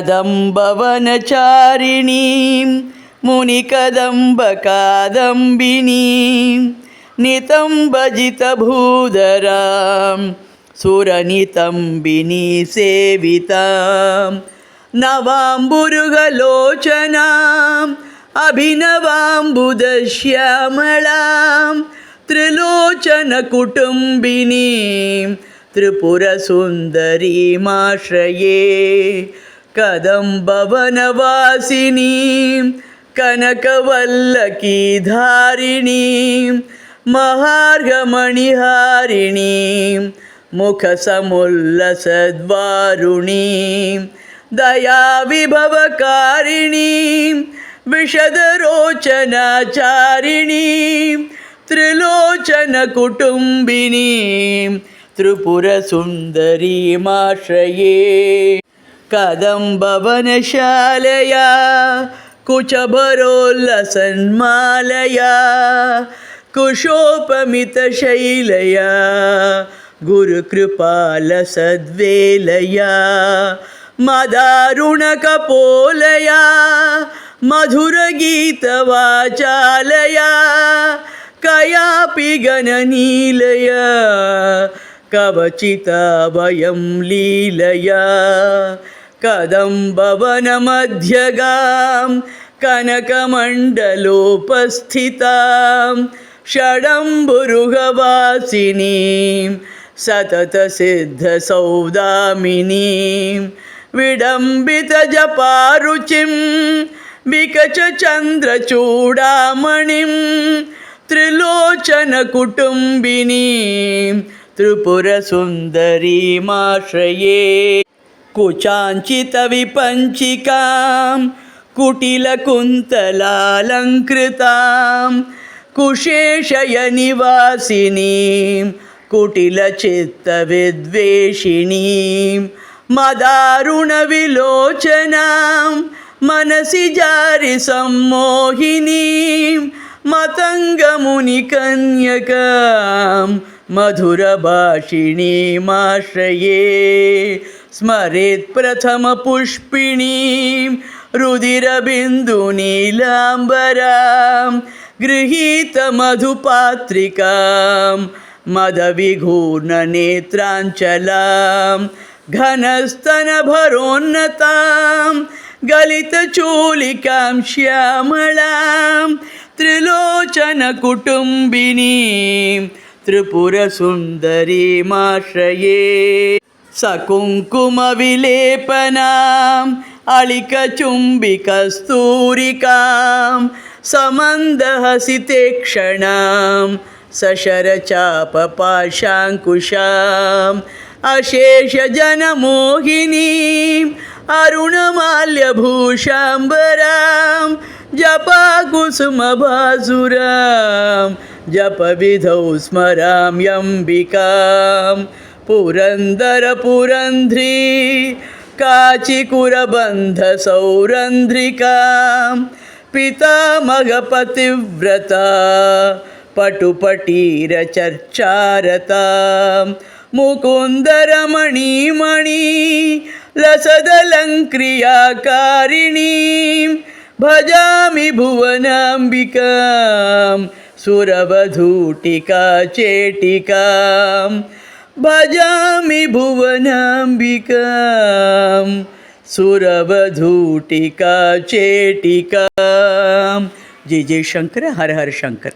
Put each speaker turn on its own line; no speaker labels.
कदम्बवनचारिणीं मुनिकदम्बकादम्बिनीं नितम्बजितभूधरां सुरनितम्बिनी सेवितां नवाम्बुरुगलोचनाम् अभिनवाम्बुदश्यामलां त्रिलोचनकुटुम्बिनीं त्रिपुरसुन्दरीमाश्रये कदम्बवनवासिनीं कनकवल्लकीधारिणीं महार्घमणिहारिणीं मुखसमुल्लसद्वारुणीं दयाविभवकारिणीं विशदरोचनाचारिणीं त्रिलोचनकुटुम्बिनीं त्रिपुरसुन्दरीमाश्रये कदम्बवनशालया कुचभरोल्लसन्मालया कुशोपमितशैलया गुरुकृपालसद्वेलया मदारुणकपोलया मधुरगीतवाचालया कयापि गणनीलया कवचिता वयं लीलया कदम्बवनमध्यगां कनकमण्डलोपस्थितां षडम्बुरुहवासिनीं सततसिद्धसौदामिनीं विडम्बितजपारुचिं विकचचन्द्रचूडामणिं त्रिलोचनकुटुम्बिनीं त्रिपुरसुन्दरीमाश्रये कुचाञ्चितविपञ्चिकां कुटिलकुन्तलालङ्कृतां कुशेशयनिवासिनीं कुटिलचित्तविद्वेषिणीं मदारुणविलोचनां मनसि जारिसम्मोहिनीं मतङ्गमुनिकन्यकां मधुरभाषिणीमाश्रये स्मरेत् प्रथमपुष्पिणीं रुधिरबिन्दुनीलाम्बरां गृहीतमधुपात्रिकां मदविघूर्णनेत्राञ्चलां घनस्तनभरोन्नतां गलितचूलिकां श्यामलां त्रिलोचनकुटुम्बिनीं त्रिपुरसुन्दरीमाश्रये सकुङ्कुमविलेपनाम् अलिकचुम्बिकस्तूरिकां समन्दहसितेक्षणां सशरचापपाशाङ्कुशाम् अशेषजनमोहिनीम् अरुणमाल्यभूषाम्बरां जपाकुसुमभासुरां जपविधौ स्मराम्यम्बिकां पुरन्दरपुरन्ध्री काचिकुरबन्धसौरन्ध्रिकां पितामहपतिव्रता पटुपटीरचर्चारतां मुकुन्दरमणिमणि लसदलङ्क्रियाकारिणीं भजामि भुवनाम्बिकां सुरवधूटिका चेटिकां भजामि भुवनाम्बिकां सुरवधूटिका चेटिकां। जय जय शंकर, हर हर शंकर।